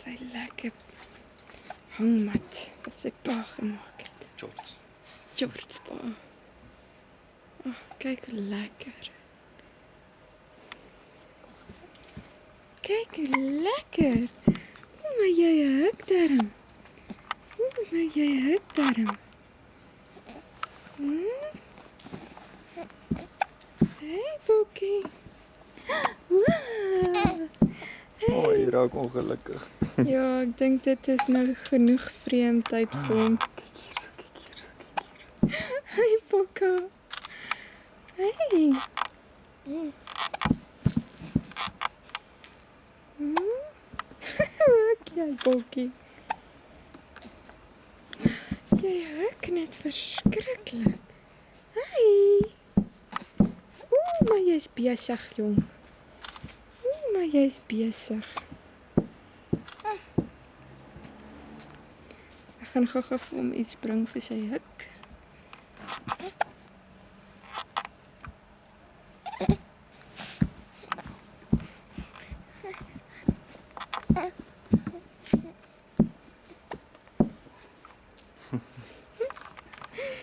sy lekker hangmat wat sy pa gemaak het. George pa. Oh, kyk hoe lekker. Kyk hoe lekker. O, maar jy huk darm. O, maar jy huk darm. Hey, Boekie. Wow. O, jy raak ongelukkig. Ja, ek dink dit is nou genoeg vreemdheid vir hom. Kyk hier. Hey, Bokka. Hey. Huk jy, Bokkie. Jy huk net verskriklik. Hey. Oeh, maar jy's besig, jong. Oeh, maar jy's besig. Ek gaan gou-gou vir hom iets bring vir sy huk.